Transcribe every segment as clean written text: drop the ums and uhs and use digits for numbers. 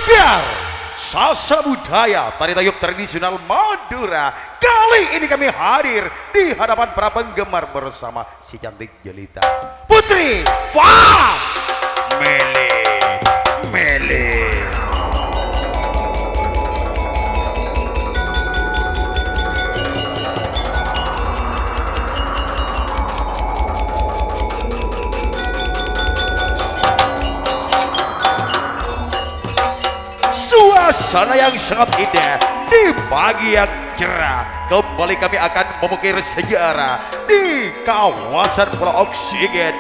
Sanggar Salsa Budaya tari tayub tradisional Madura. Kali ini kami hadir di hadapan para penggemar bersama si cantik jelita Putri Family. Suasana yang sangat indah di pagi yang cerah. Kembali kami akan memukir sejarah di kawasan Pulau Oksigen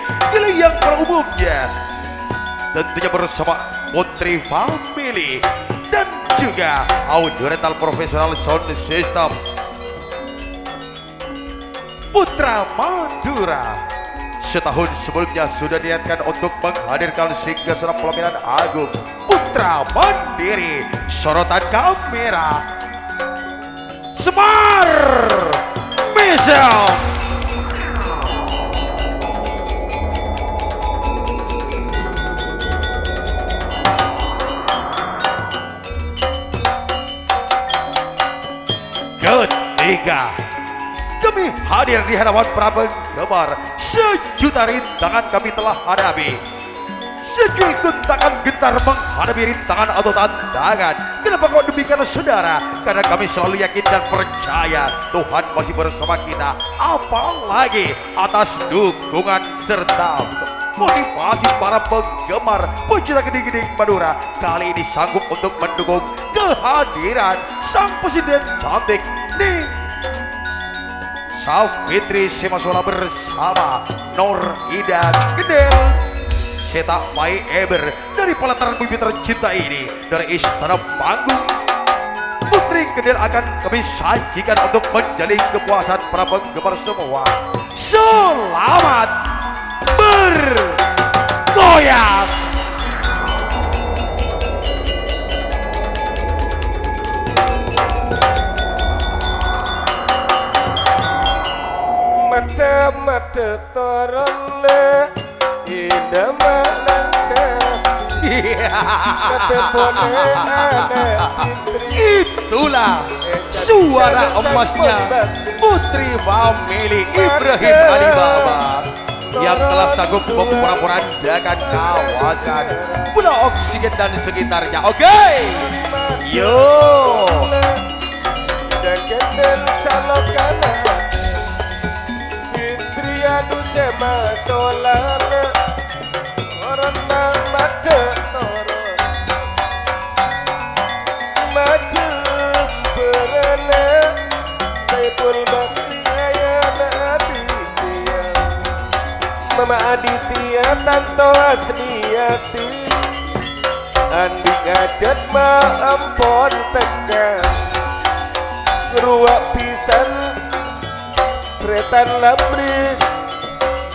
yang pada umumnya tentunya bersama Putri Family dan juga audio rental profesional sound system Putra Madura. Setahun sebelumnya sudah niatkan untuk menghadirkan singgasana pelaminan agung Putra Mandiri. Sorotan kamera Semar Michelle. Ketika kami hadir di hadapan para penggemar, sejuta rintangan kami telah hadapi. Sekil guntangan gentar menghadapi rintangan atau tantangan. Kenapa kok demikian saudara? Karena kami selalu yakin dan percaya Tuhan masih bersama kita. Apalagi atas dukungan serta motivasi para penggemar pecinta geding-geding Madura, kali ini sanggup untuk mendukung kehadiran sang presiden cantik nih Savitri Semasola bersama Nur Ida Kedel Seta Mai Eber dari pelataran bumi tercinta ini dari Istana Panggung. Putri Kedel akan kami sajikan untuk menjalin kepuasan para penggemar semua. Selamat bergoyang. Mata torone idama langsati itulah suara emasnya Putri Family Ibrahim Alibaba yang telah sanggup memporak-porandakan kawasan Pulau Oksigen dan sekitarnya. Oke, yo dan salokana Adu sema solana orang mata toron maju berana Saiful Bakri ayana Aditya Mama Aditya Tanto Asniati Andi ngajat ma ampon tekan ruak pisan Kretan lamri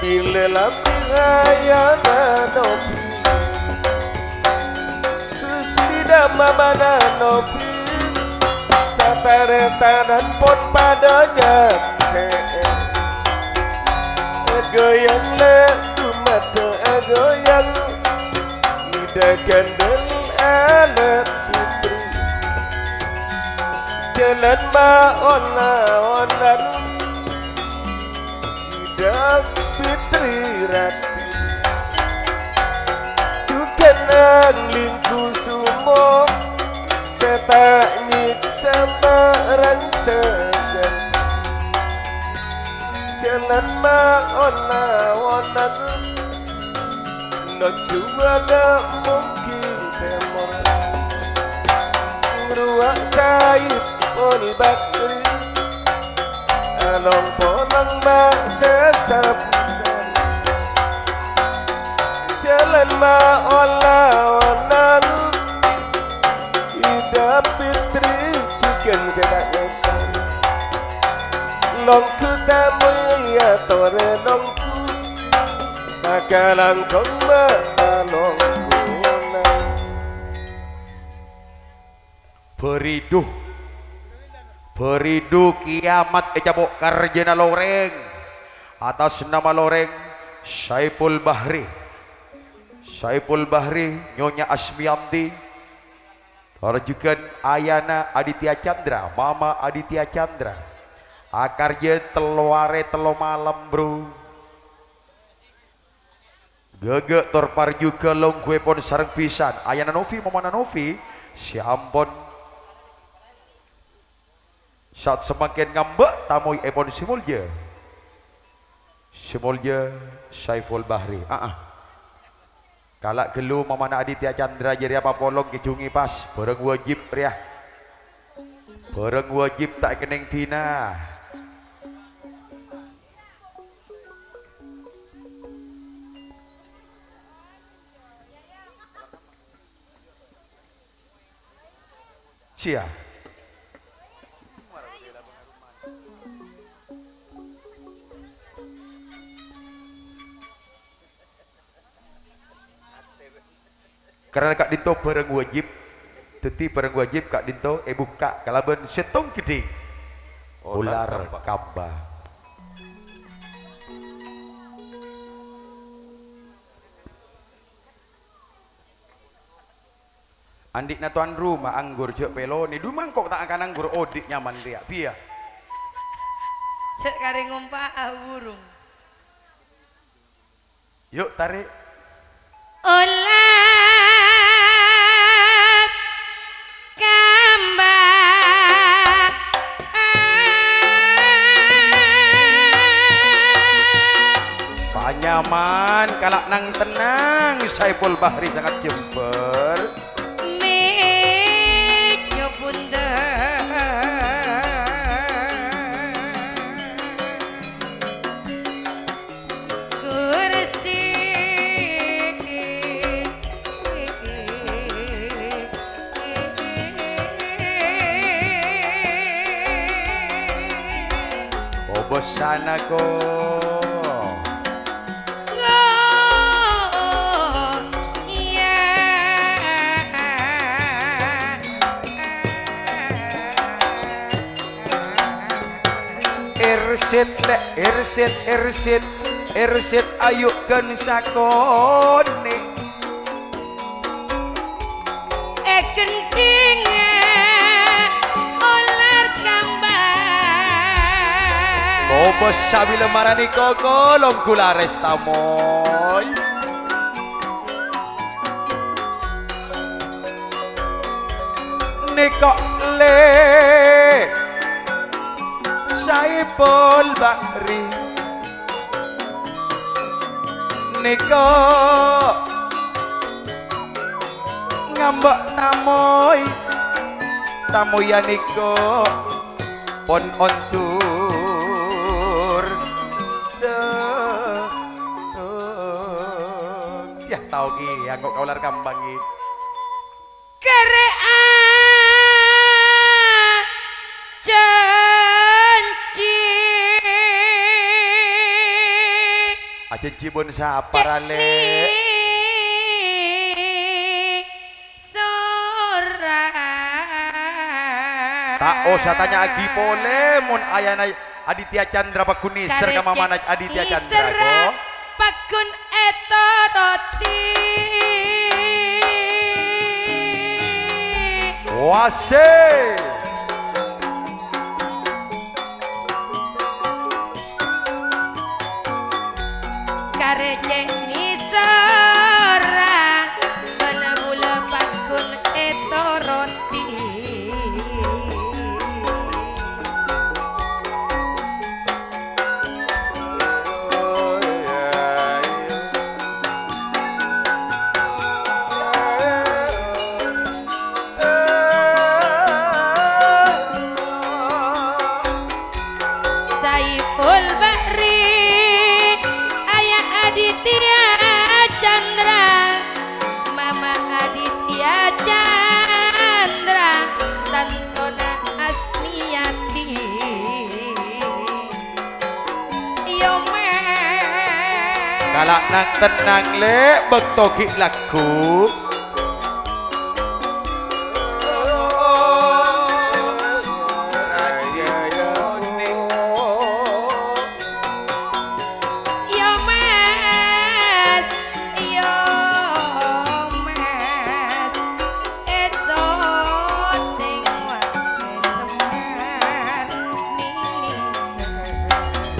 bila lamri ayana nopi Suslida mamana nopi Sataretanan pon padanya Goyang le mata goyang Ida gandel anak putri Jalan ma ona-onan Dak Fitri Rati juga nang lingku sumo setak nyiksa marang segan jalan ma ona-onan no juana mungkin temor ngeruak Saiful Bakri Along ponang sesap jalan olah-olah Ida Fitri chicken sedak nyeksan longku tamu ya tore longku sakalang kong mata longku Beridu kiamat ejabok karjena loreng atas nama loreng Saiful Bahri Nyonya Asmiyanti Rajukan Ayana Aditya Chandra, Mama Aditya Chandra. Akarnya teluare telo malam bro. Gege torpar juga long gue pon sareng pisan. Ayana Novi, Mama Novi, si ampun. Saat semakin ngambek tamu epon simulja. Simulja Saiful Bahri. Kalak gelu Mama Aditya Chandra jadi apa polong kecungi pas. Bareng wajib ya. Bareng wajib tak keneng tina. Cia. Karena Kak Dinto bareng wajib, teti bareng wajib Kak Dinto buka kalaban setong gede ular kamba. Andik na tuan rumah anggur jok pelo ni dumang kok tak akan anggur odik nyaman dia pia. Cek kare ngumpak burung. Yuk tarik. Ular kamba Panyaman kalak nang tenang Saiful Bahri sangat jember. mejo bunda kursi Bosan aku. Erset ayo kan sakone kenting ular kamba Bobos sabi lemarani koko long kulares tamoy Nikok le Saiful Bahri Niko ngambek tamoy ya Niko pon on tour siah tau ki anggo kaular kambang ki kere aja cibun saparale tak usah tanya lagi pole mun ayana Aditya Chandra Pakuni serta Mama Aditya Chandra ko Pakun eto roti wase karejek ni sora benabula pakun eto roti Saiful Bahri ayah Aditya Chandra Mama Aditya Chandra Tantona Asmiati yo kalak nang tenang le bektoki laku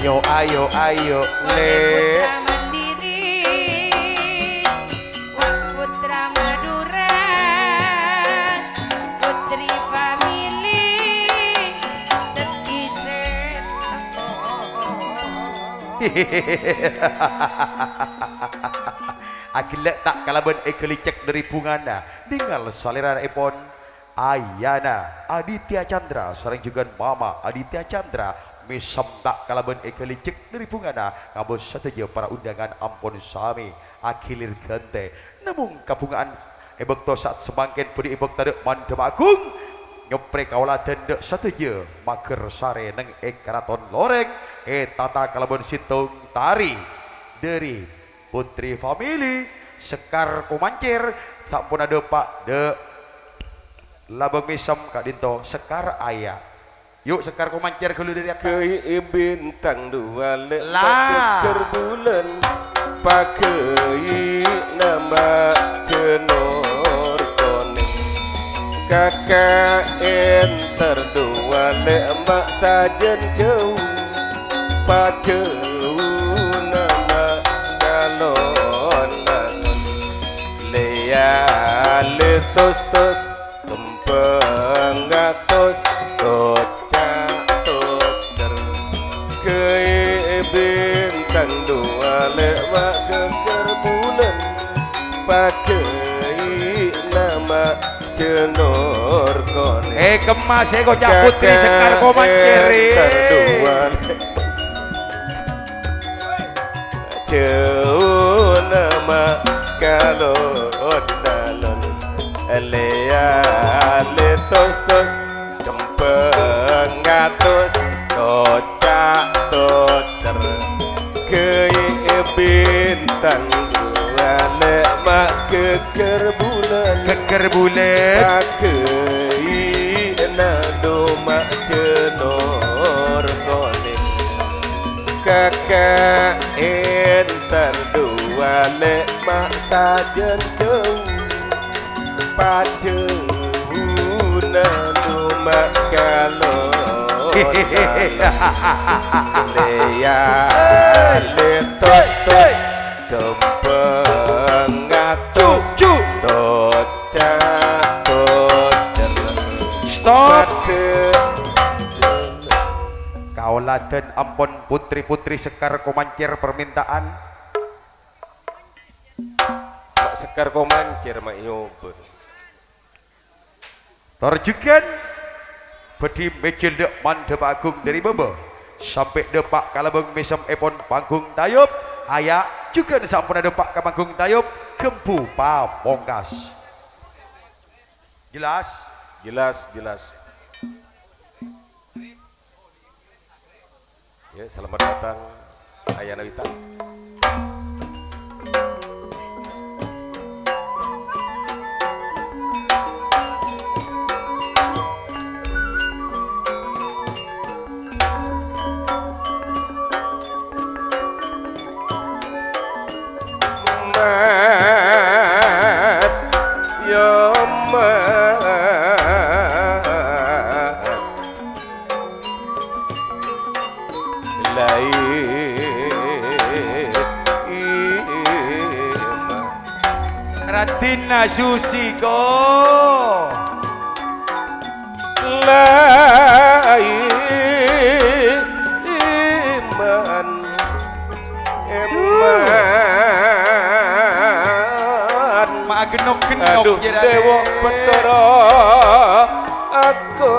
Ayo ayo ayo Wahai le putra mandiri, wah putra Madura, putri famili, tekiset. Akilek tak kalaban ekelicek dari pungana dengan saliran epon Ayana Aditya Chandra sareng juga Mama Aditya Chandra misam tak kalaban ekelicek dari pungana ngabos sateja para undangan ampun sami akilir gante namun kapungaan ebekto saat semangkin pudi ebek tadek mandem agung nyopre kauladen dek sateja maker sare neng karaton loreng tata kalaban situng tari dari Putri famili Sekar Kumancir sampun ada Pak de labang misam Kak Dinto Sekar Ayah yuk Sekar Kumancir dulu dari atas Kei bintang dua Lah. lepak bulan pakai nama cenor koning kakak enter dua lemak sajen jauh paceu nama kalonan lea letos tos kempeng atos tocak tocer kei bintang dua lewat keker bulan pakai nama cenor konek kemas kocak Putri Sekar Kumancir terdua jauh nama kalau talon lea letos tos kempeng atos tocak tocer kei bintang dua lemak keker bulan pakai nado mak cenor koning kakak entar dua lemak sajen jauh paceu nado mak kalon lea letos tos kempeng atus tocak tocer stop kauladen ampun putri-putri Sekar Kumancir permintaan Mak Sekar Kumancir mak nyoba terjugan bedi mejil dek mandep agung dari bebe sampai depak kalabeng misam epon panggung tayub ayak juga sampun ada pak panggung tayub gempu pamongkas jelas jelas ya selamat datang Ayana Wita Mas yo mas Radina Susiko iman mak genok-genok aduh dewa Bathara aku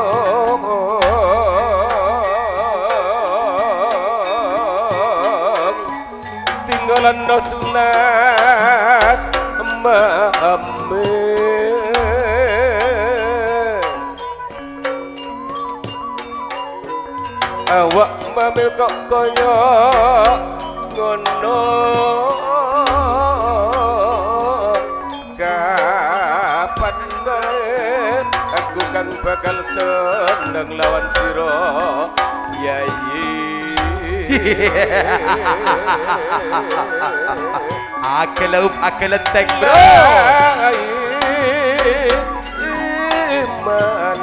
tinggalan nasulas mame awak mamil kok koyo ngono kapan bae aku kan bakal seneng lawan siro yayi akelaup akelentek bro iman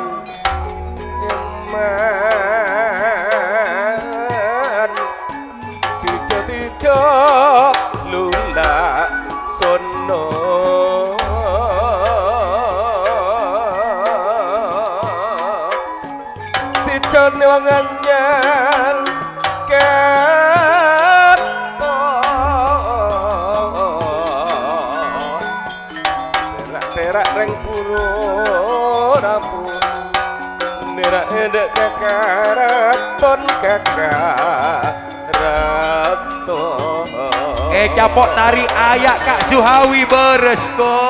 Sion wangannya keton terak-terak reng puro rapun nerak edek kakaraton kakaraton capok nari ayak Kak Suhawi beresko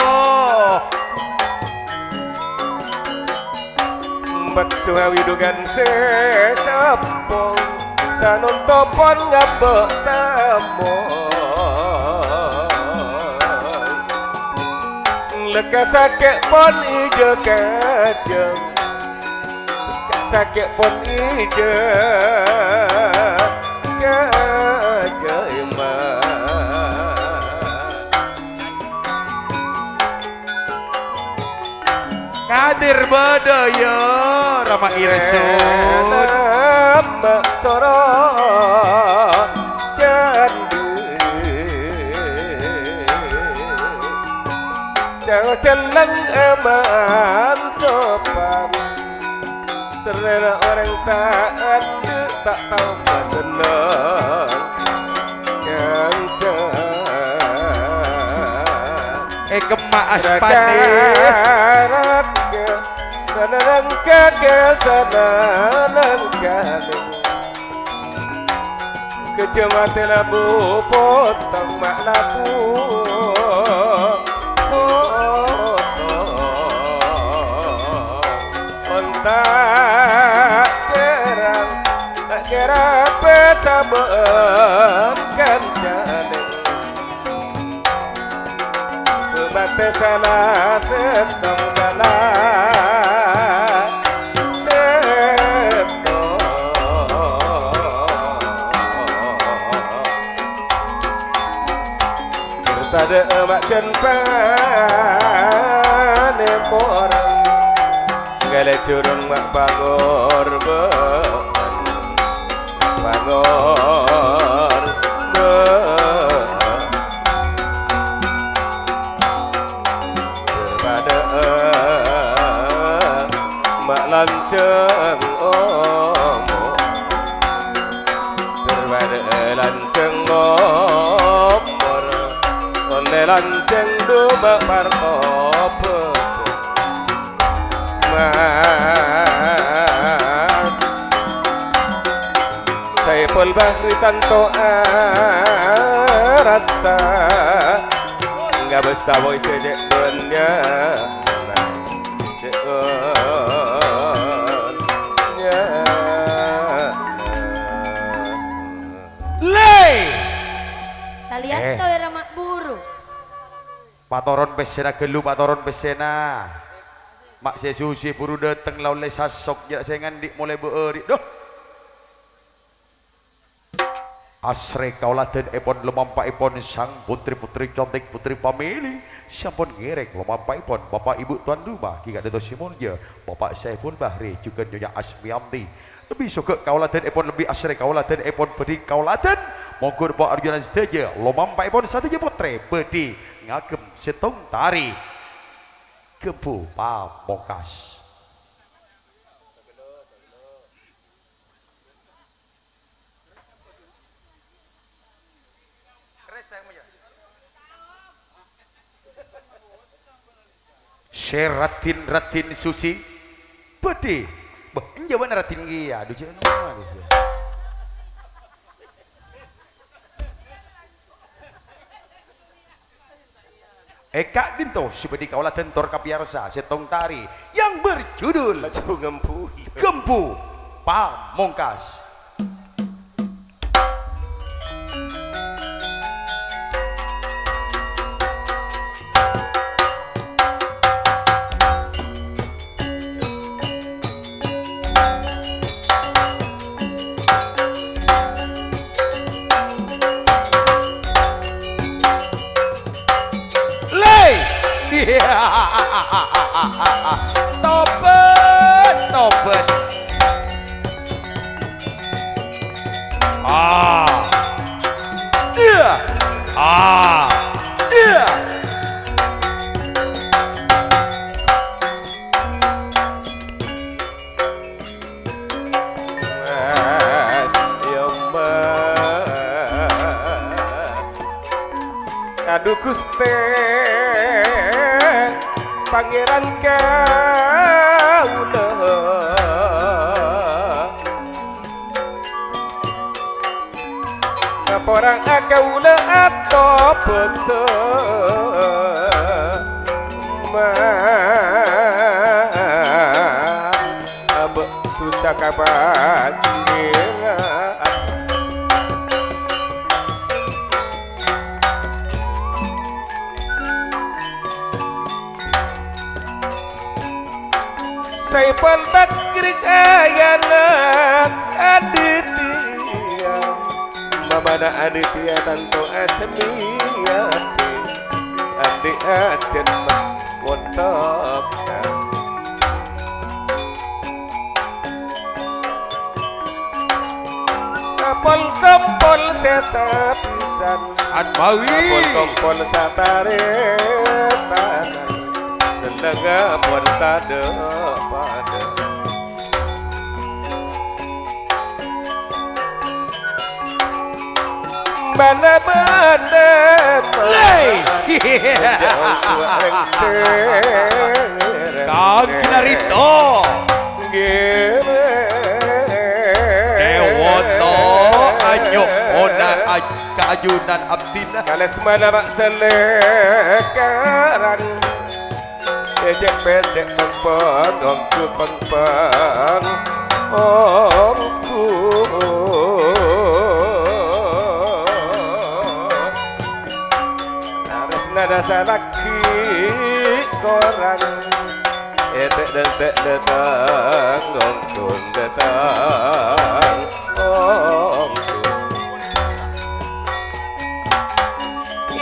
Mbak Suhawi dugan sesapong sanon topon ngabek tamo lekas sakit pon ijo kajeng lekas sakit pon ijo kajeng Kadir Badaya Rama Irsun nama soro candi jangan celeng eman topan serena orang tak ada tak tahu senang kemak aspane sanang kake sanang kale kecemate labu potong mak labu ontak kerang tak kira pesabem kancane bate salah setong salah setong kita ada emak cenpan orang gale curung mak bangor bangor lanceng omo terbada lanceng omor oleh lanceng duma partop mas Saiful Bahri tanto rasa nggak besta boy sejak dunia Kalian tahu ya mak buru. Patoron pesena gelu patoron pesena. Mak sesusi buru dateng laulai sasok jak saya ngandik mulai beeri. Doh. Asre kauladen epon lumampa epon sang putri-putri cantik putri pamili sampun ngerek lumampa epon bapak ibu tuan rumah Ki Dato Simonja bapak Saiful Bahri juga Nyonya Asmianti lebih suka kauladen epon lebih asre kauladen epon bedi kauladen monggo Pak Arjuna Sedaja lumampa epon sateja putri bedi ngagem setong tari Gempu Pamungkas. Ratin Susi Bede bah jawaban Ratin gia aduh jangan Eka Dinto Sibedi Kauladen Tor Kapiarsa setong tari yang berjudul Gempu Pamungkas. Topet Gusti Pangeran kaula Kaporang kaula atau abek tu sakabagira Saipal bakri ayana aditya Mamana aditya tanto asmiyati Adi ajen wontokna Kapol kompol sesa pisan Atmawi Kapol kompol sataretan Tendaga pun tada pada Mana-mana Kang Kinarito Dewoto Anyo Ona Kajunan Abdina Kalas mana mak selekarang Ejek pedek pengpeng Ongku pengpeng Ongku Harus nada salaki korang Etek detek datang Ongkun datang Ongku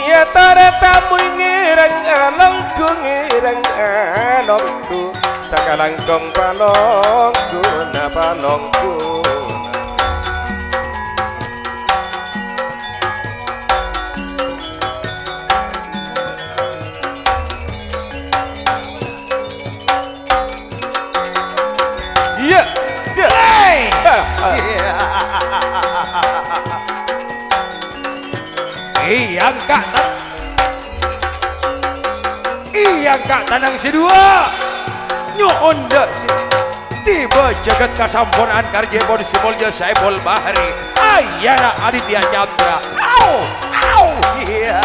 Ya tara tamu ngirang alongku ngirang alongku Sakalangkong palongku na palongku Iya, Iyang kak tanang si dua Nyo onda si Tiba jagat kasampunaan karya bon simolja saibol bahari Ayana Aditya Chandra Au Au Iya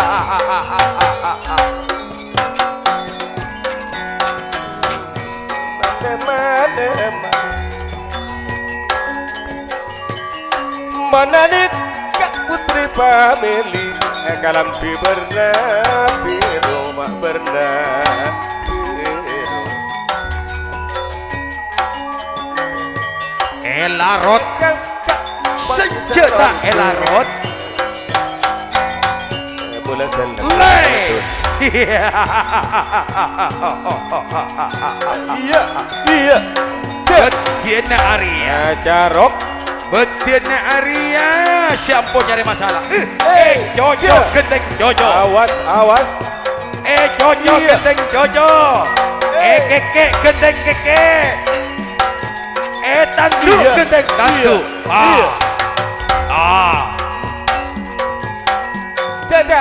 Mana kak putri pameli Kalampi bernapi rumah bernapi Elarot Senjata Elarot Bola senang Lay Iya Iya Betina Arya Carok Betina Arya Siampo nyari masalah Jojo Iya. Genteng Jojo Awas awas Jojo Iya. Genteng Jojo Keke Genteng Keke Tandu Iya. Genteng Tandu Iya. Jaja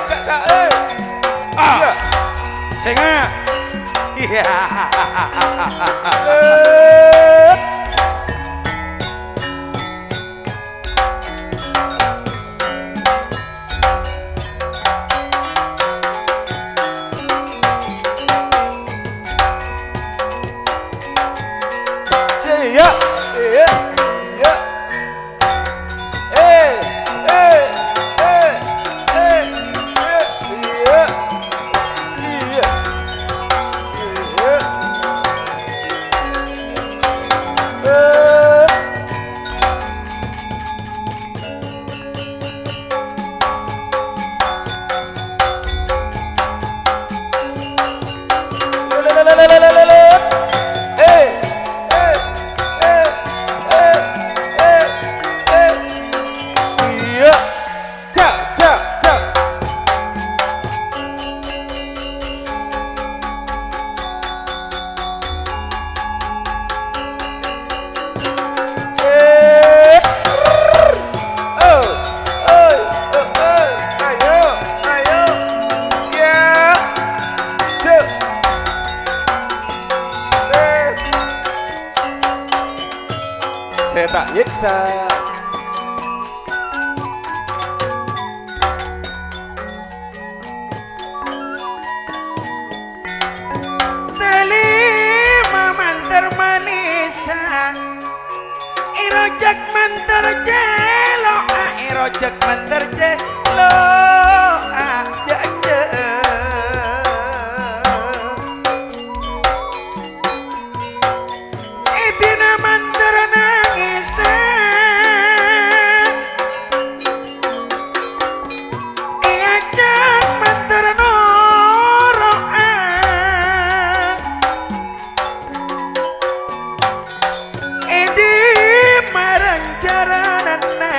Jaja Iya Senga Iya Iya Iya Iya Iya Ane tak nyiksa Telima mantar manisan irojak mantar jelo irojak mantar jelo itina mantar nangisan iajak mantar noroan Edi marang jaranana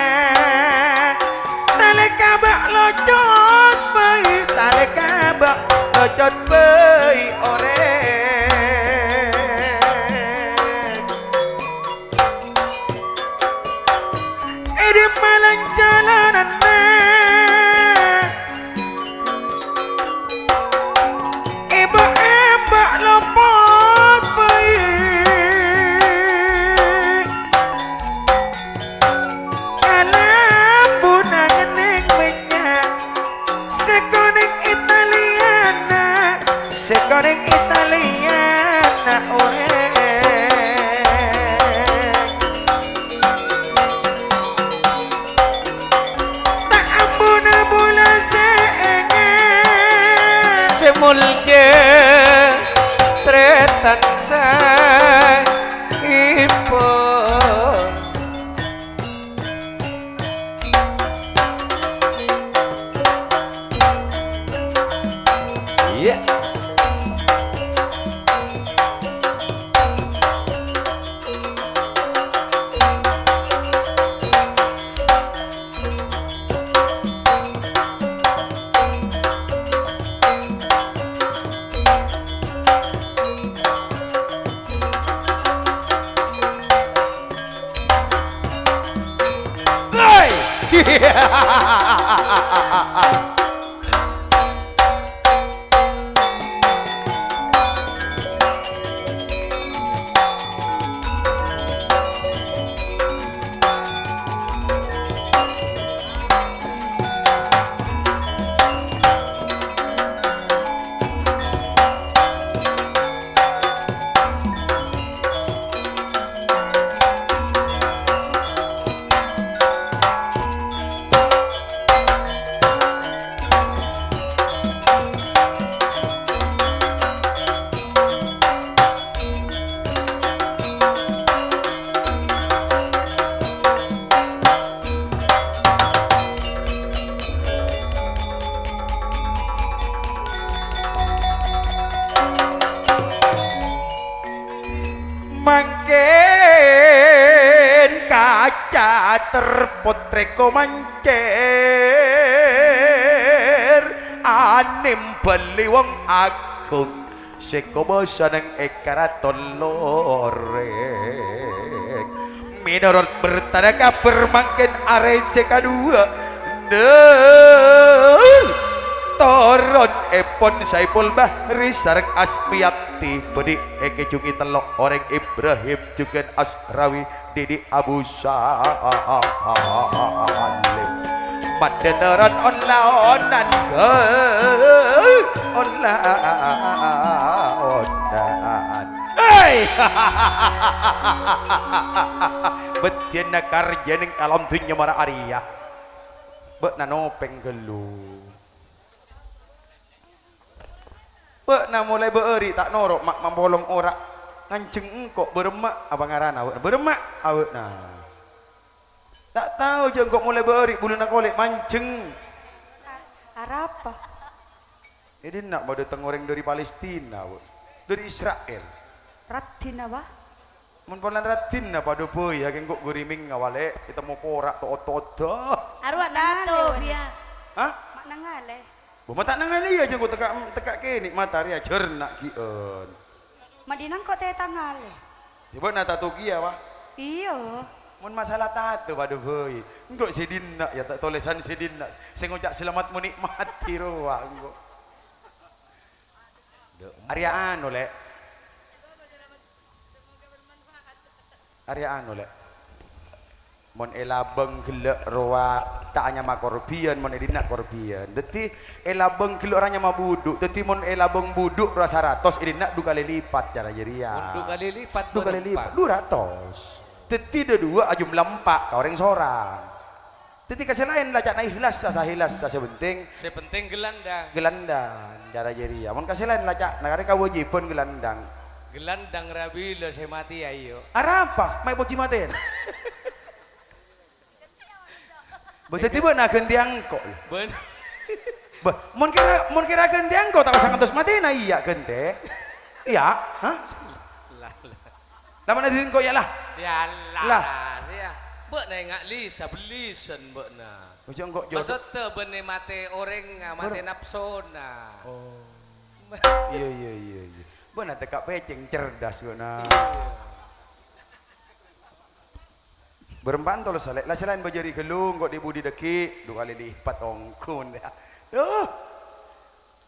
taleka bak locot bayi taleka bak locot bayi orek Edi marang jaranana ibu-ibu lopot bayi Sekarang Italiana tak ampun-ampun semulje tretan saipun iya Mangken kaca terpotreko mancir anim bali wong agung sekobosa nang ekaraton loreng minurut bertanda kabar mangken arek sekadua Toron epon Saipul Bahri sareng Asmiati bedi eke jungi telok orang Ibrahim juga Asrawi Didi Abu Salim Madeneran onla-onan onla-onan hei betina karja ning alam dunya mara Arya bek nanopeng gelu Bek na mulai beuri tak norok mak mambolong ora nganceng engkok beremak abang ngarana awet beremak awet nah tak tahu je engkok mulai beuri bulu nak kolek manceng Arapa ini nak mau datang orang dari Palestina awet dari Israel Ratin apa mun polan ratin na padu boy ya engkok guriming ngawale kita mau porak to otot arwah tato dia hah mak nangale Buma tak nangali aja gua tekak kenik matahari aja nak kion. Madinang kok teh tangale. Coba na tato kia wah. Iya. Mun masalah tato padu boy. Engkau sedina ya tak tulisan sedina. Saya ngucap selamat menikmati roa engkau. Arya anu lek. Arya anu lek. mon elabeng gelek roa tak hanya mak korbian mon edina korbian dadi elabeng gelek orangnya mah buduk dadi mon elabeng buduk rasa 100 edina 2 kali lipat cara jeria 2 kali lipat 2 kali lipat 200 dadi dua ajum lempak ka orang sorang dadi kasih lain lah cak na ikhlas sa penting gelandang cara jeria mon kasih lain lah cak negara kewajiban gelandang rabi lo saya mati ayo arapa mai boci maten betul tiba nak ganti angkot. Ben. Mon kira ganti angkot tak sangat mati na iya ganti. Iya, hah? Lah. Lama na din ko ya lah. Ya lah. Sia. Beuk na ngak lisa belisen beuk na. Macam kok jauh. Maksud teu beune mate oreng mate nafsona. Oh. Iya. Beuna tekak peceng cerdas beuna. Berempat tolo salek lah selain bajari gelung kok dibudi deki 2 kali lipat ongkun ya.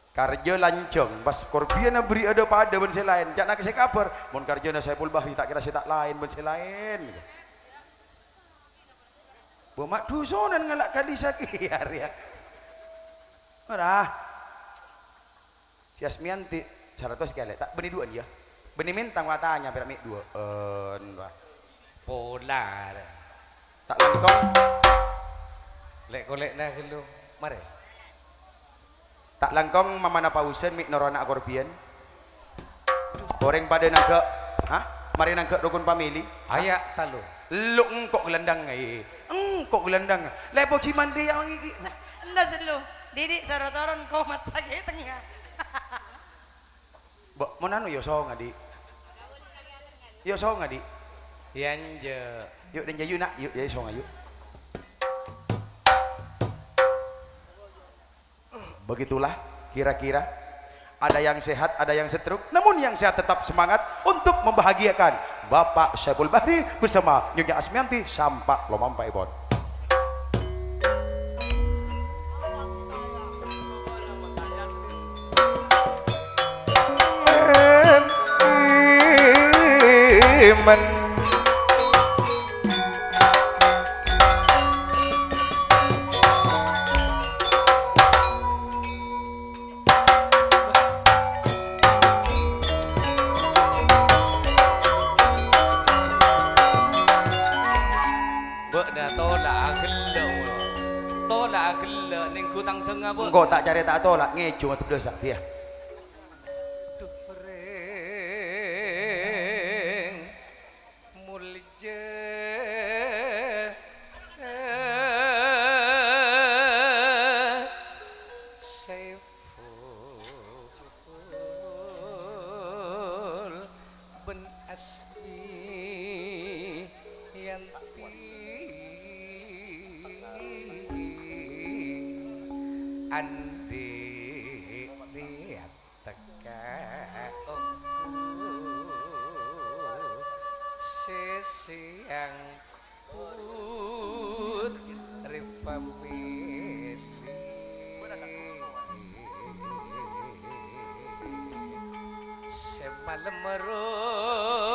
Karja lancong pas korbiana beri ada pada ben selain jak nak saya kabar mon karjana Saiful Bahri tak kira saya tak lain ben selain bomak dusonan ngalak kali sakiar ya marah si Asmianti 100 kali tak beni duan ya beni mintang watanya perak mik 2 Pola. tak langkong Lek kolek dah gelu. Mari. tak langkong mamana pausen mik norona korbian goreng pada naga mari naga rukun pamili Ayak talu. lu engkok gelandang engkok gelandang lepo cimandi yang iki Enda selu. Didik sarotoron komat sakit tengah. mbok mon anu yo so ngadi yo so ngadi Yanje. yuk dan jayu nak yuk jadi so ngayu begitulah kira-kira ada yang sehat ada yang setruk namun yang sehat tetap semangat untuk membahagiakan Bapak Saiful Bahri bersama Nyonya Asmianti sampak lomampai bon Man. engkau tak cari tak tolak ngejo atau dosa dia Andi lihat teka sisi yang putri famili semalam meruh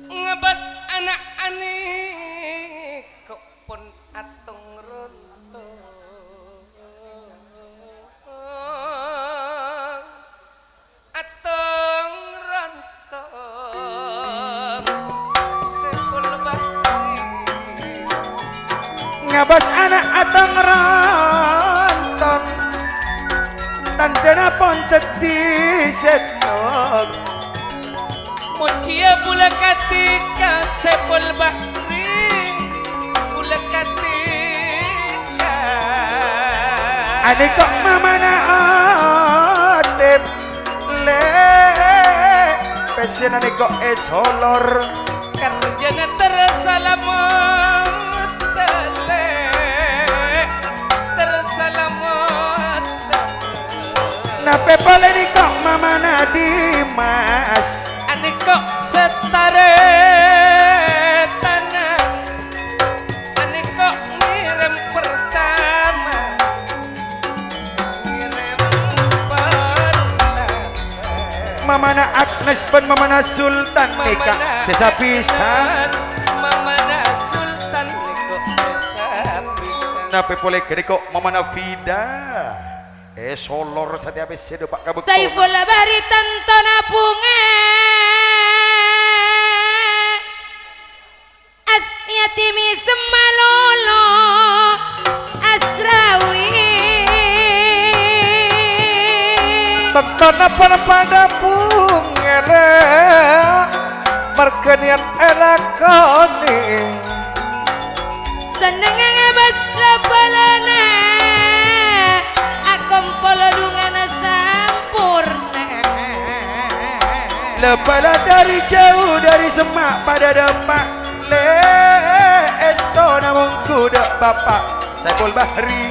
ngebas anak ani kok pun atung ronto atung ronto Saiful Bahri ngabas anak atang rantang tandana pon teti setok mucia bula ketika Saiful Bahri bula ane kok mamana atep le pesen ane kok esolor kerjanya tersalamat tersalamat nape pole ni kok mamana Dimas ane kok setare tanah ane kok ngirim pertama mamana Agnes ben mamana Sultan nikah sesapisan mamana Sultan nikah sesapisan nape pole gede kok mamana Vida solor setiap sedo pak kabut Saiful Bari tentona bunga Asmiatimi semalolo Asrawi tonton apa pada bungele merkenian elakoni seneng ngebas lepalana akompol dungana sampurna lepala dari jauh dari semak pada demak le esto namung kuda bapak Saiful Bahri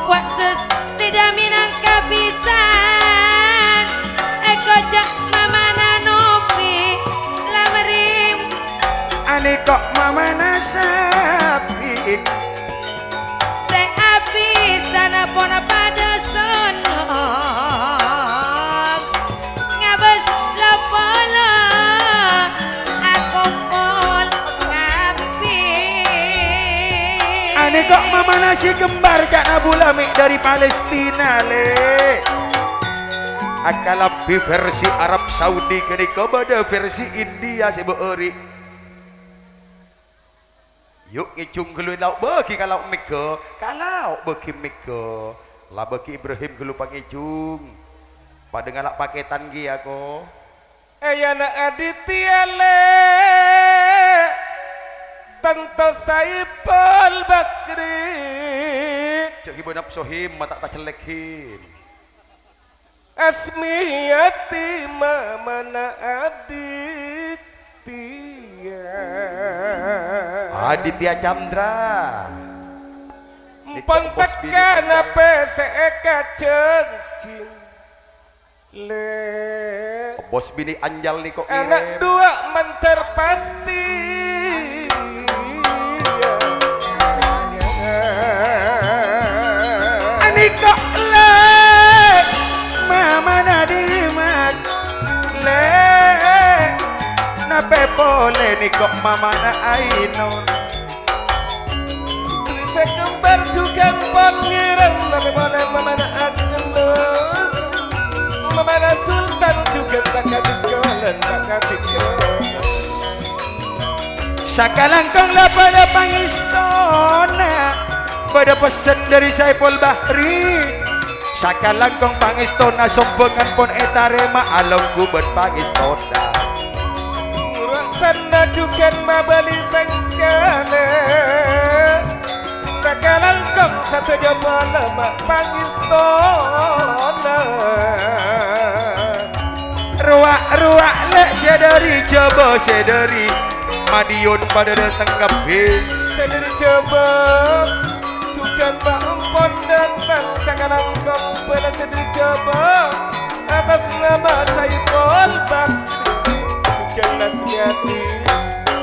waksus tidak minang kapisan ekojak mamana Novi lamrim ane kok mamana Sapi sing apisan apona pada sono ngabes lepala akompol ngapi ane kok mamana si kembar Kak Nabulami dari Palestina le akalapi versi Arab Saudi kini kebada versi India si beuri yuk ngicung gelu lau bagi kalau mega kalau bagi mega lah bagi Ibrahim gelu pangicung pada ngalak paketan gi aku ayana Aditya le Tanto Saiful Bakri cok ibu nafsohim mata tak celekin Asmiyati mamana Aditya Chandra Pon tekan apa seeka cengcing le bos bini Anjal nih kok anak dua menter pasti ani kok le mama Dimas le nape pole nih kok mama Ainun bisa kembar juga pangeran nape pole mama Agnes mama Sultan juga tak kadikolan tak kadikolan sakalangkong lah pada pangistona pada pesen dari Saiful Bahri sakalangkong pangistona sompengan pon etarema alam kubet pangistona sana juga mabali tengkane sakalangkong satu jabala mak pangistona ruak-ruak lek sedari coba sedari Madiun pada datang kabeh sedari coba juga mbak empon datang sakalangkong pada sedari coba atas nama Saiful Bakri juga nasiati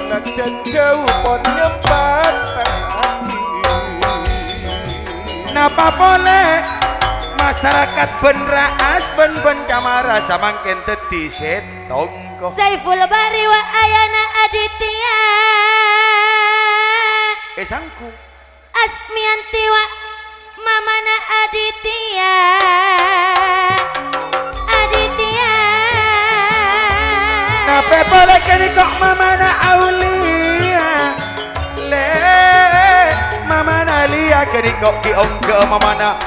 nak jauh pon nyempat lagi napa boleh masyarakat ben raas ben camara samangken teti setong kok Saiful Bari wa ayana Aditya sangku Asmianti wa mamana Aditya nape boleh kini kok mamana Aulia le mamana Lia kini kok kiongga mamana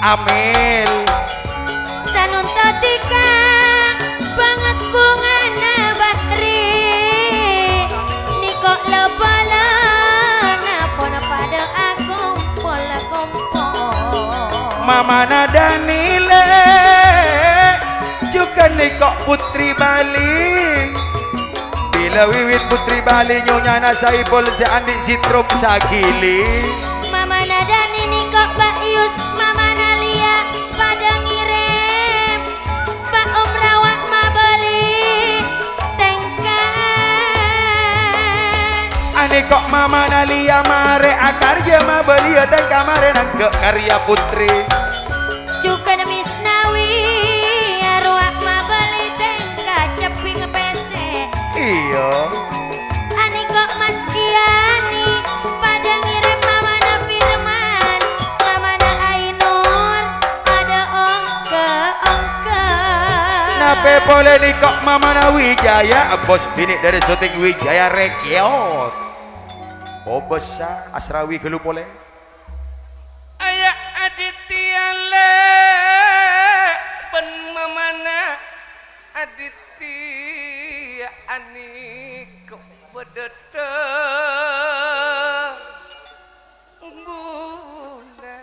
Amel sanun tatika banget bungana Bahri niko lebala napona pada aku pola kompon mama Danile juga kok putri Bali. Bila wiwit putri Bali nyonya Saipul si Andi Sitrum Sagili. Mama Nadan ini kok Pak Yus, Mama Nalia pada ngirim Pak Om Rawak ma beli tengkan. Ane kok mama Nalia mare akarya ma beli tengkan mare nangge karya putri. Juga Misnawi arwah ma beli tengka ceping pese. Iya. Ani kok Mas Kiani pada ngirim Mama Na Firman, Mama Na Ainur ada ongke. Nape boleh nih kok mama Na Wijaya, bos bini dari syuting Wijaya Rekiot. Oh besar Asrawi gelu boleh. Ayah Aditya le ben mamana Aditya ani kok bedete bunda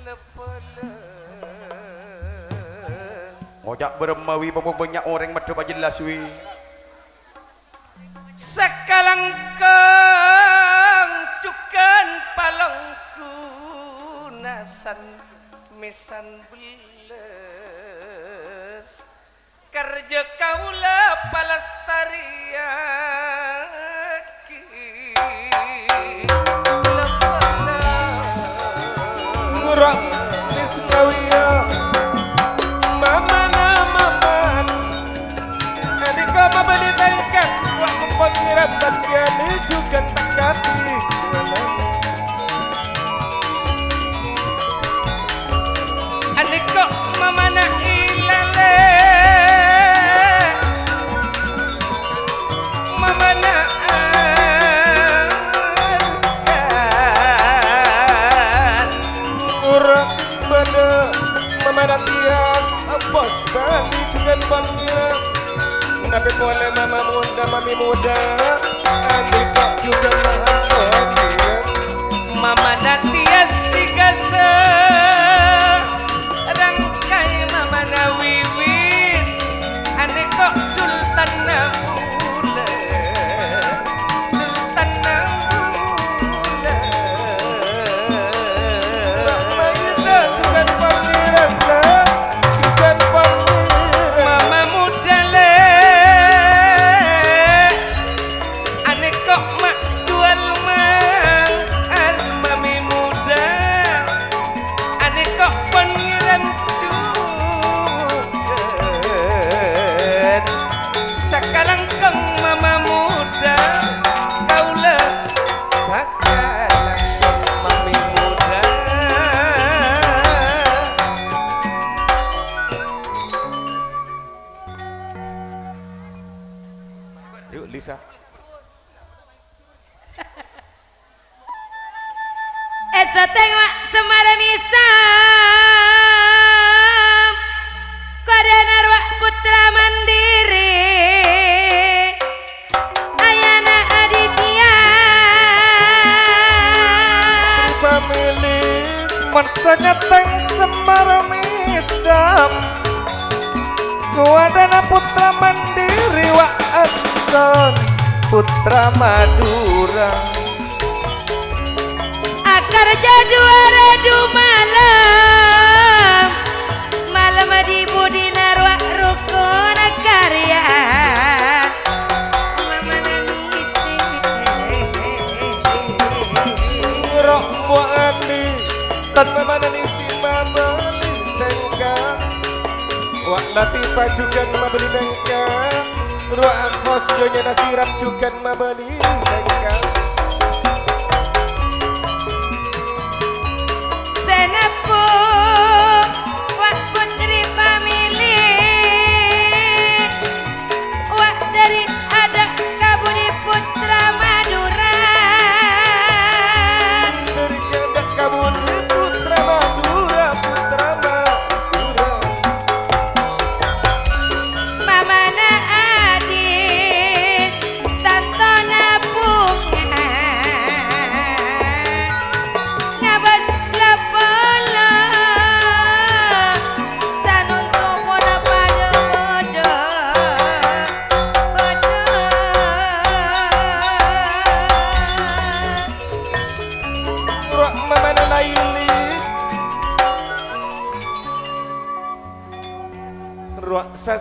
lepele Ngojak beremawi banyak orang medhep aja jelas wi. sakalangkeng cukan palengku nasan misan beles kerja kaula palestariaki lepala Murah Nisnawiya mama na maman. Adik kau beli tangkap, wak mempot ngiram baskiani juga tak kati. anik kok mamana ilale mamana Murah pada mama na tias, bos bali juga bangiram. Kenapa boleh mama muda, mami muda, adik kau juga bangiram. mama natias tiga rangkai mama na wiwin anik kok sultan na ula sultan na ula Maida juga bangiram lah, juga bangiram. mama muda le anik kok mak jual mang al mami muda anik kok pengiran cuket sekarang keng mama muda kaula sekarang keng mami muda Yuk Lisa. Eso tengok semara misam Kodan arwah putra mandiri Ayana Aditya Pemilik masanya teng semara misam. Kuadana putra mandiri wa ason putra Madura. Akar jaduara du malam Malam di budi narwah rukun karya Mama nangisi Rok mu'ani tan memana nisi mabeli tengka. Wak latifah juga mabeli tengka. Ruak kos jonya nasirap juga mabeli tengka. Senepu Wak putri pamilih Wak dari adak kabudi putra Madura Dari kedak kabudi putra Madura, putra Madura. Mama na adit Tanto na bunga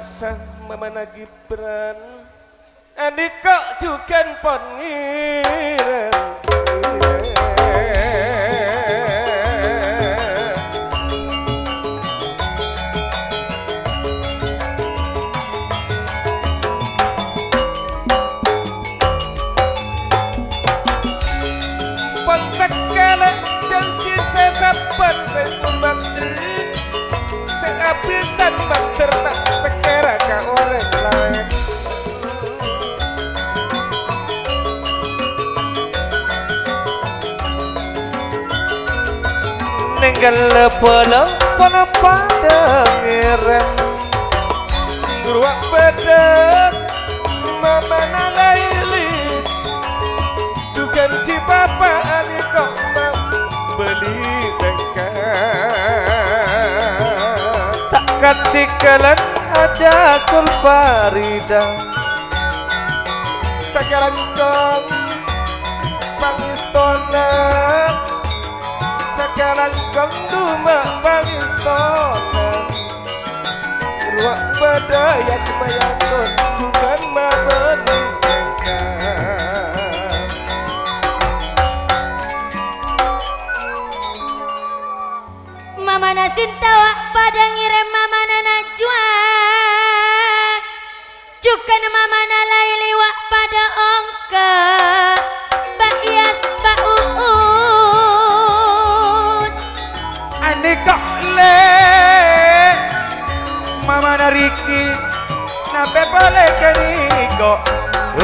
sah Mamana Gibran Andika jukan pon ngiren Pantakala janji sesapan setumbang seabisan banternak tekera ka orang lain ninggal lepolo kono pada ngiren nguruak bedek Mamana Laili juga di papa aliko beli tengka takkan tikalan ada Sulfarida sekarang kong pangistona sekarang kong duma pangistona ruang badaya semayakon juga mabeni tengka Mamana Sintawa pada ngirim Mamana Najwa juga Mamana Laili wak pada ongke Mbak Iyas Mbak Uus Andika le Mamana Riki nape boleh keniko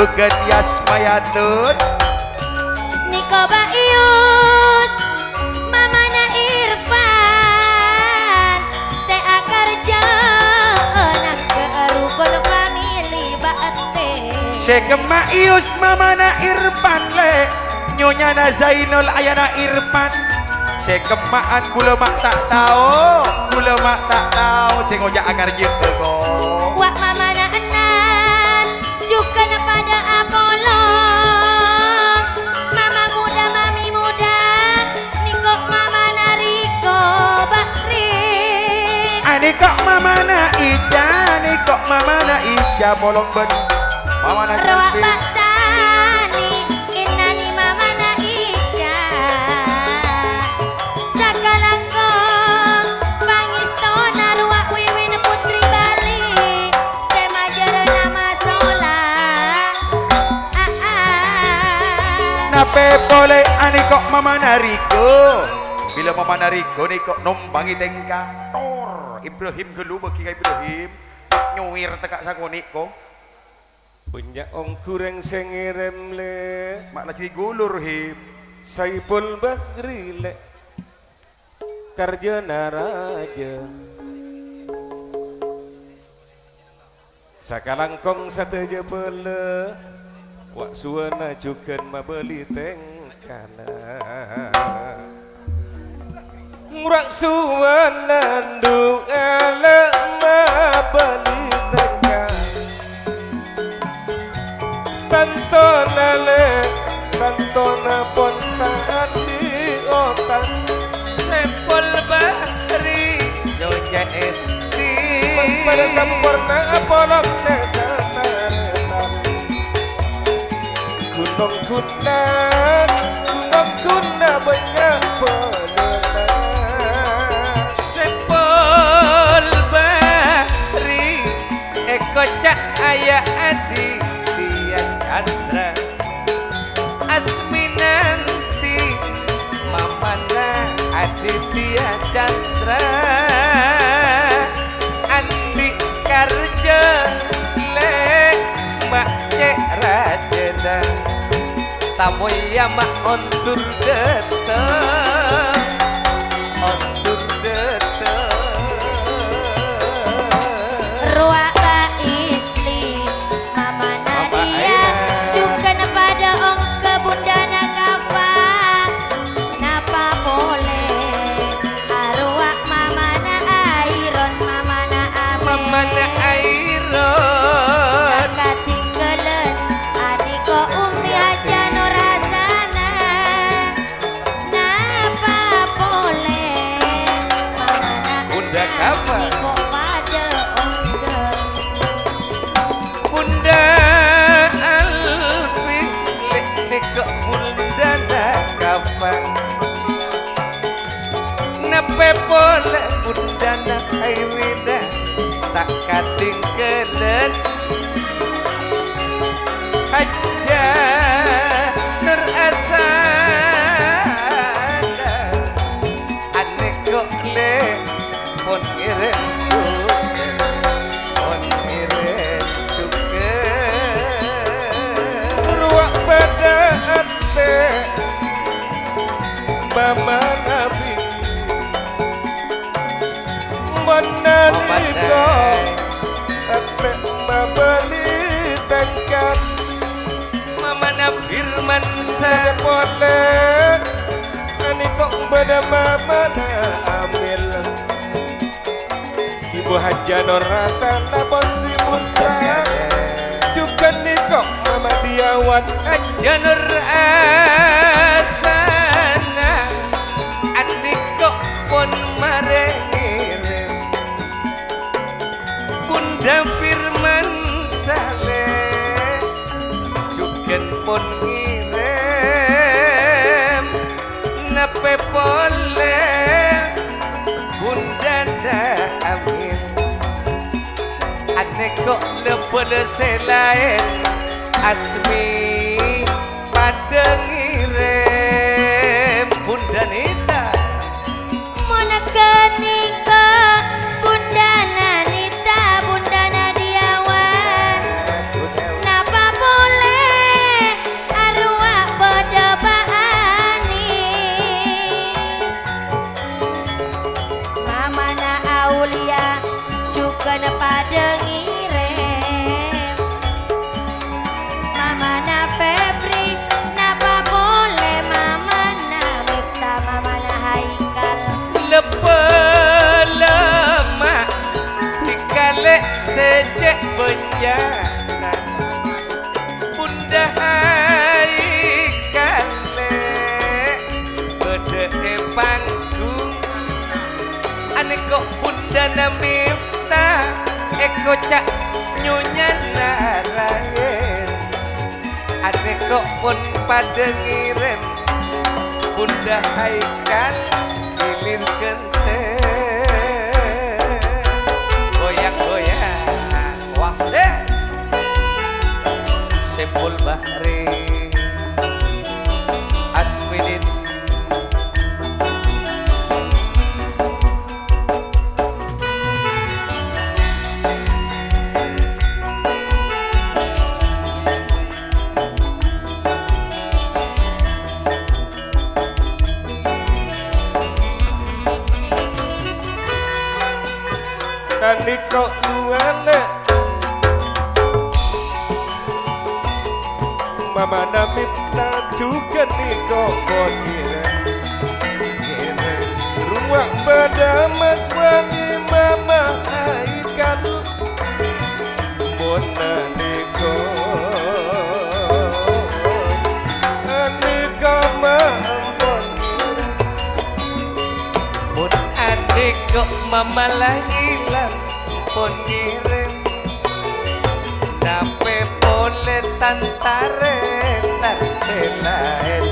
ugan yas mayatun Niko Mbak Iyus Mamana Irfan seakar jalan ke rukun famili Bate Sekema Ius Mamana Irfan le Nyonya na Zainul Ayana Irfan Sekemaan kula mak tak tahu kula mak tak tahu sing ngojak agar gitu kok wak Mamana Enas juga pada Apollo Mama muda Mami muda Niko Mamana Riko Bakri Ani kok Mamana Ija Ani kok Mamana Ija bolong ben Mamana Roak cantik Pak Sani Inani Mamana Ija Sakalangkong Pangistona Ruak Wiwin Putri Bali Semajer nama Sola nape boleh ani kok Mamana Riko bila Mamana Riko ni kok nombangi tengka tor Ibrahim gelu bagi Ibrahim nyuwir tekak sakoni kok punya ong kurang sengirem le mak lagi gulur him Saipul Bahri le Karjana Raja Sakalangkong sateja pele wak suana juga mabeli tengkana ngurak suana ndung ele mabeli tengkana tantona le tantona pontaan di otak Saipul Bahri Nyonya Esti pada sempurna apolog sesanan gunung kuna banyak pelenang Saipul Bahri Eko Cahaya Adi Dia Chandra Asminanti Mamana Aditya Chandra Andi Karja Le Mbak Cek Rajena Tamoya Mak Ontur Deteng Ontur Deteng Ruak Mbak Isli Mama Nadia juga pada ongke Bunda Nakafa napa boleh arwah Mama Na Airon Mama Na Ame Mamana Airon kakak tinggalan adiko Umi aja no rasana katingkelan aja terasana aneh kok le pon iren pon iren juga ruak pada ate mama nabi menalika ate mabali tangkat Mamana firman sa boleh ani kok pada mama na amil ibu hajano rasana bos di putra juga nih kok mama diawat janur asana adik kok pon marengire bunda firman saleh juken pon ngirem nape pole bunda da amin adik kok lepel selain asmi pada ngirim bunda nita Monekenika Bunda Nanita Bunda Nadiawan Napa boleh arwah bedebaanis Mama na Aulia juga pada ngirim Mama na Febri napa boleh Mama na Miftah Mama na Haikal lepelama dikale sejak bencana bunda hari kale bede panggung ane kok bunda namifta eko cak nyonya narayen ane kok pun pada ngirim bunda haikal Lilin kente goyang-goyang wase Sepul Bahri Asminin Nani kok nuane Mama namita juga nih kok kira ruang pada mas wani mama aikan Bona niko Anika mampon pun adik kok mama hilang pun ngirim nape boleh tantare tarselain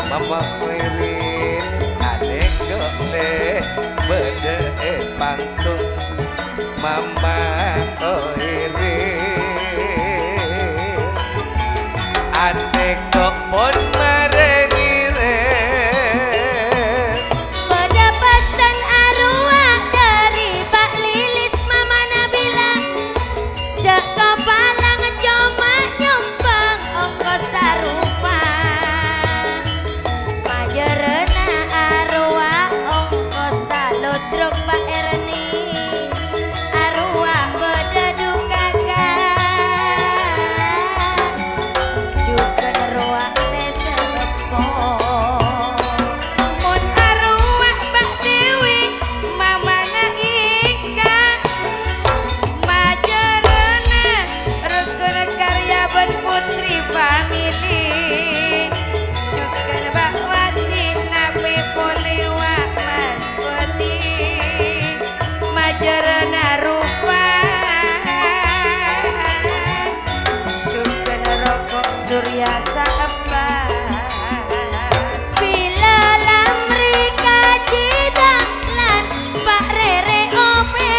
mama ngirim adik kok le bede pangtung mama ngirim adik kok pun marengirim Pada pesan arwah dari Pak Lilis Mama Nabila Jak kepala ngejoma nyombang ongkos sarupa Majerena arwah ongkos saludruk Pak Erni Arwah bededukakan Juga arwah sesepo Mun arwah Mbak Dewi Mama na Ika Majerena rukun karyawan putri famili Juga Mbak Wati nabi polewa Mas Wati Majerena rupa Juga rokok surya sabar Bila lamri kacita lan Pak Rere Ope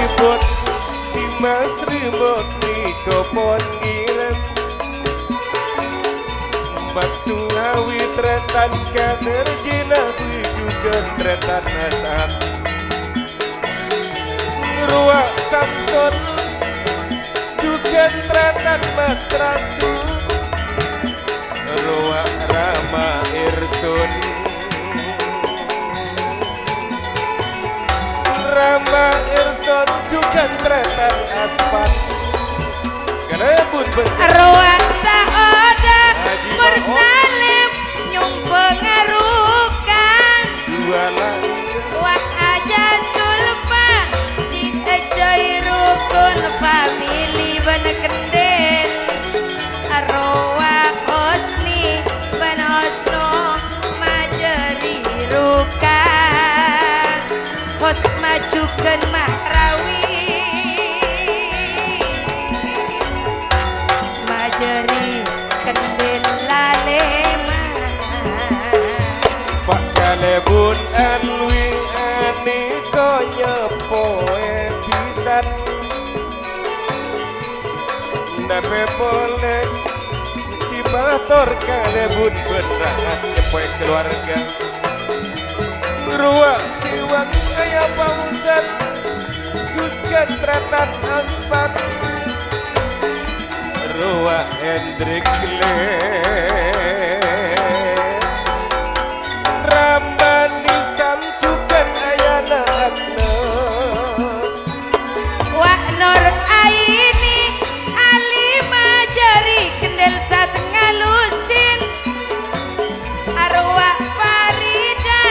ribut Dimas ribut Niko pon ngirim Maksungawi tretan kader jinawi juga tretan asap Ruak Samson juga tretan matrasu Ruak Rama Irsun Rama Irsun juga tretan aspat Kenebut bener Arwah Saoda Mursalim nyumbang ngarukan Dua lagi Wah aja sulpa Cik Ejoy rukun family bana kendel Arwah Hosni bana Hosno Majeri rukan Hos majukan Mahrawi Majeri kendel lalema Pak Kalebun Anwi Ani konyopoe pisan Nape boleh Cibator Kalebun beras nyepoe keluarga Ruak siwang ayah bangsan Juga tretan aspat Ruak Hendrik Ramani samjukan ayana Agnes Wak Nur Aini Ali Majeri kendel satengah lusin Arwah Farida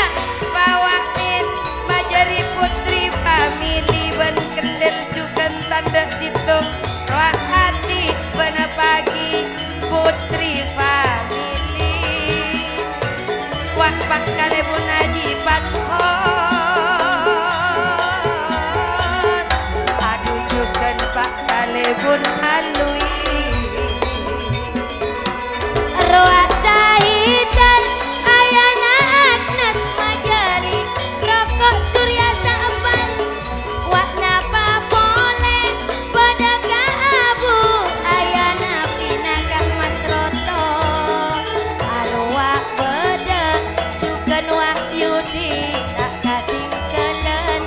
bawain Majeri putri family ben kendel juga tanda situ Roh hati bena pagi putri family Wah Pak Kalebun Haji Pathon Aduh juga Pak Kalebun Alui Roak Sahidan Ayana Agnes Majari Rokok Surya Sampan Wakna Papole Bodaka Abu Ayana Pinaka Mas Roto Arwah Beda Jugan Wahyudi Tak katinggalan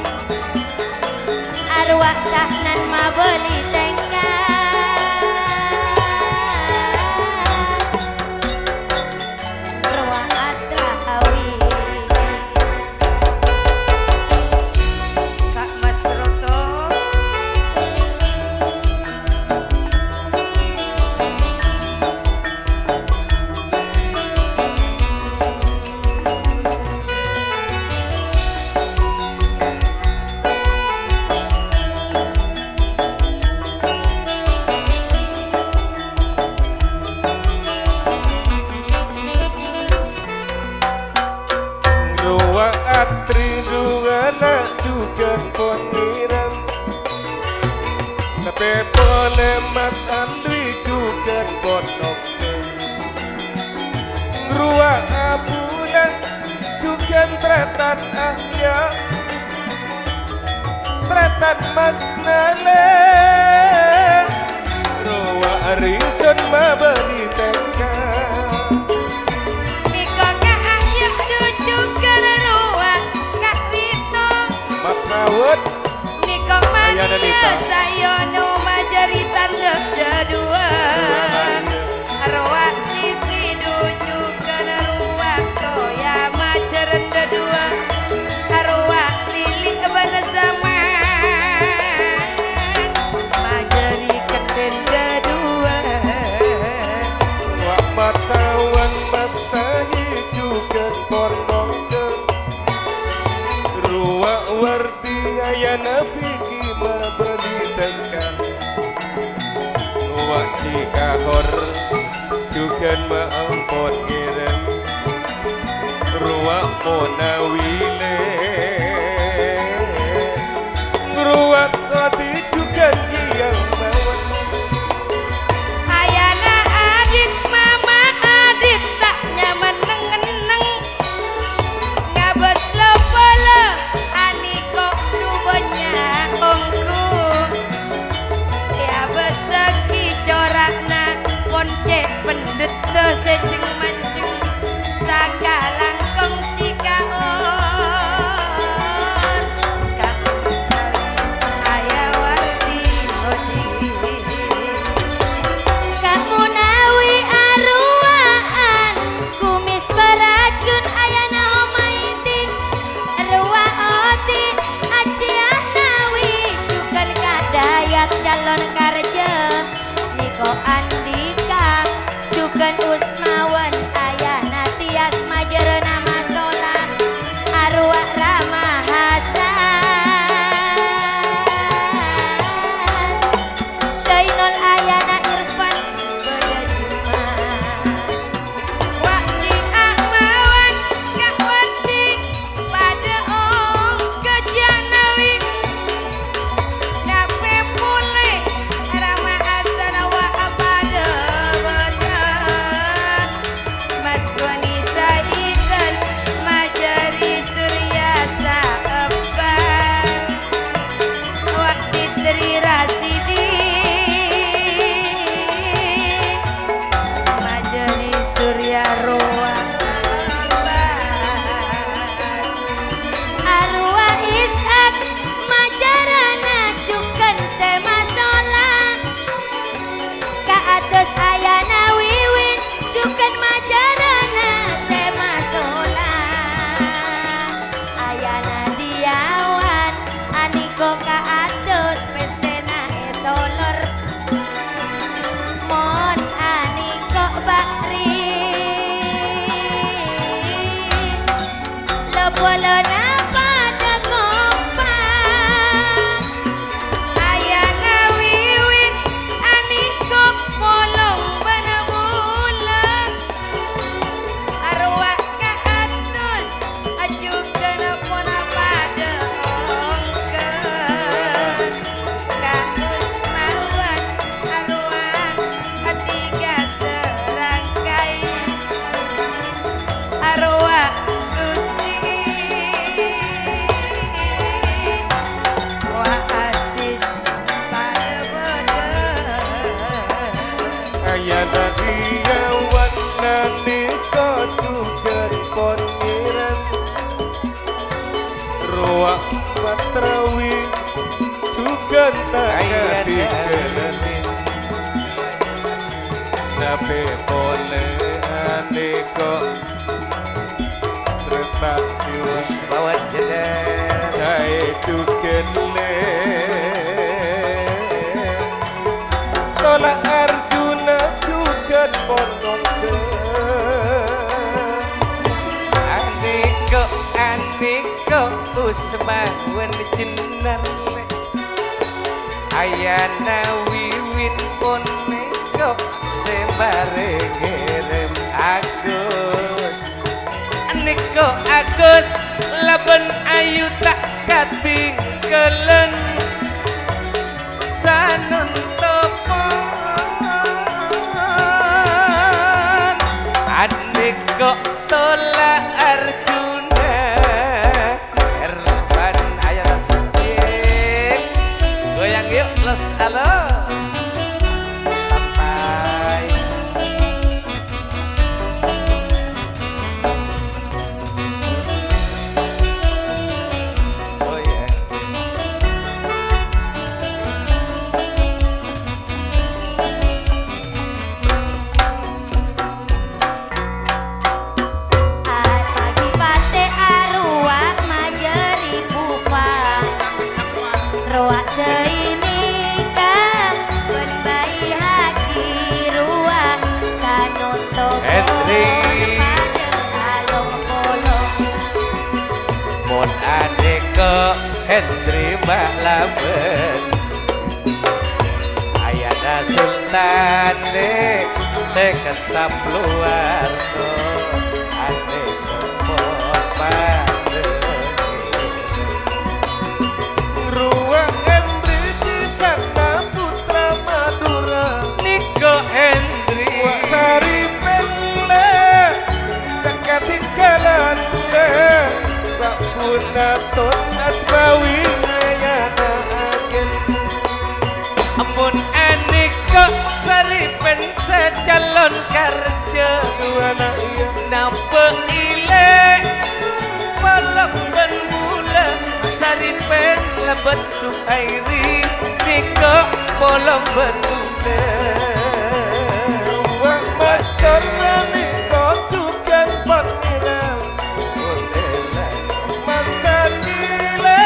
Arwah Sahnan Mabeli Tengka Arwah Adrahawi Kak Mas Roto Ruak Atri Duana juga poniran Nape boleh matan Dwi juga ponok Ruak Abuna juga tretan ahya Tretan Mas Nale Ruak Arison Mabani Tengka Niko Kak Ahya juga ruah Kak Wito Makawut Niko Ayana Mania Niko. Sayono Majeri tanda kedua Arwah Sisi Duju kena ruah Toya Maceren kedua Arwah Lili Bana Zaman Majeri keten kedua Wak Batawan Matsahi juga pornong Ruak Warti Ayana Piki Maberditekan Wak Cikahor juga maampun ngirim Ruak Monawile Ruak Ati juga Jiang Mawan Ayana adit mama adit tak nyaman neng-neng Ngabes lo polo aniko dubonya ongku bentak ketinggalan tapi boleh aneh kok tertaksius bawa jeder saya tukele tolak Arjuna juga pondok ke aniko usmawan jenar ayana wiwin poneko sembare ngirim Agus laben ayu tak katinggalen sanun topon aniko tolak Arjuna Ervan ayo sedih goyang yuk los halo sampai oh ya Pagi-pate arwah majeri bufang roak seinikah ben bayi haji ruah sanoto Hendri. along bolong mon adeko Hendri Maklaben ayana Sultan dek sekesap luar adeko mon ruang Hendri di sana putra Madura Niko Hendri Wak sari pele tak ketinggalan Pak Punatun asbawi ayana agen ampun aniko saripen secalon kerja dua anak iya nampe ile palak ben mula saripen lebet suhairi niko polong betule ruang masyarani kau tukan pangeran masa gila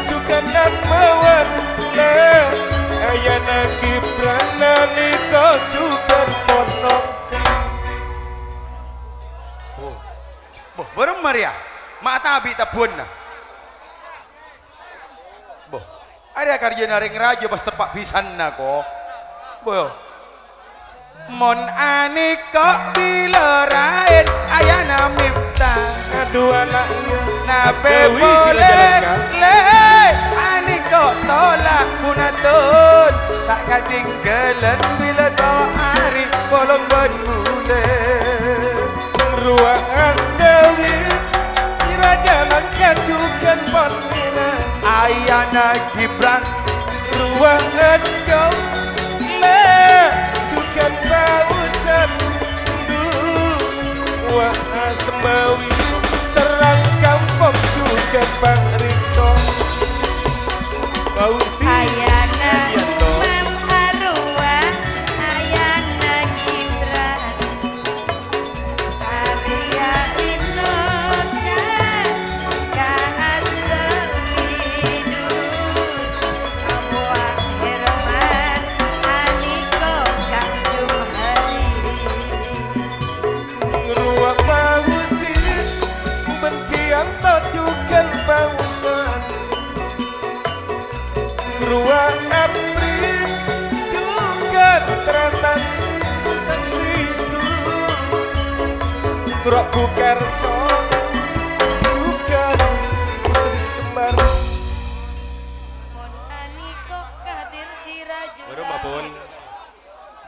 juga nan mawan ayana Gibrana ni kau juga ponok Boh, bareng Maria. Mata abi tabun na. Boh, ada karya naring raja pas tepak pisan na ko. Boh, mon anika bila rain ayana miftah. aduh anak iya Nabe Dewi sila boleh jalankan le aniko tolak punatun tak ketinggalan bila to hari bolong bermula. ruang asdewi si raja langkah juga pangeran Ayana Gibran ruang ngacau le juga pausan wah asmawi serang kampung juga bang Rikso pausi Ayana Iya toh. umam arwah ayana Gibran Arya Inoka Kaasdewidun Amwa Herman Aniko Kang Jumhari ruang pausi bencian tak juga pausan ruang abri juga teratan sendidu Rok Bukarso juga tulis kembar Mon Aniko Kadir Sirajul Baru Mbak Pun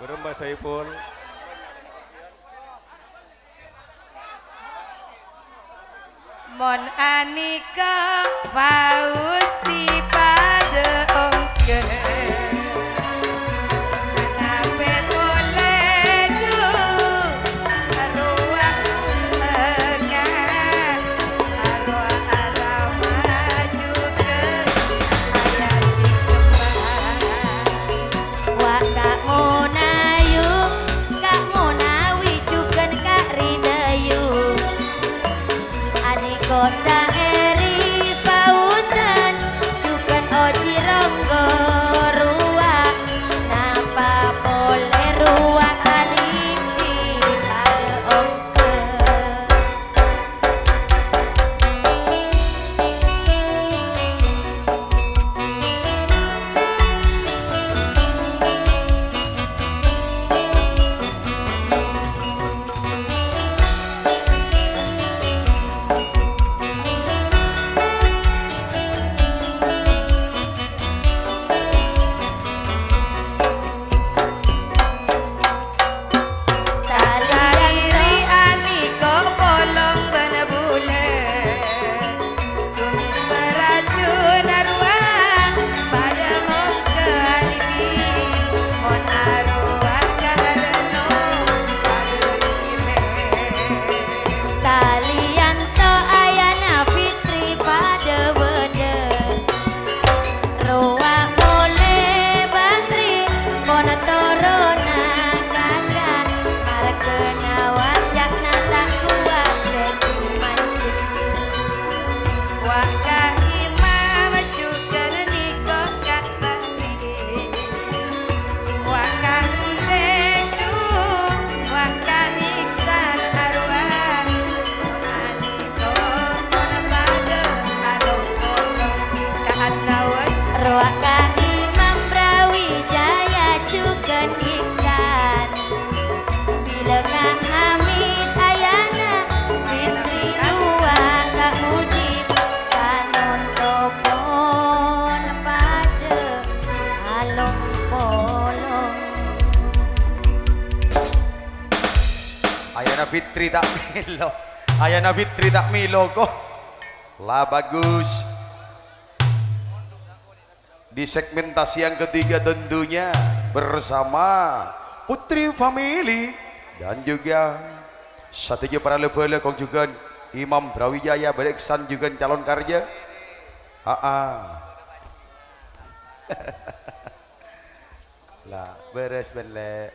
Baru Mbak Saipul Mon Aniko Fauzi pada ongke Nabe boleh du Arwah tengah Arwah arwah maju ke Ayasi Lawan Ruak kami Brawijaya juga Iksan bila Kak Hamid ayana Fitri dua Kak Mujib Sanon tokon pada along polong Ayana Fitri tak milo. Ayana Fitri tak milo kok. Lah bagus. Di segmentasi yang ketiga tentunya bersama Putri Family dan juga satunya para lebele kong juga Imam Brawijaya Beriksan juga calon karya. Lah beres bele.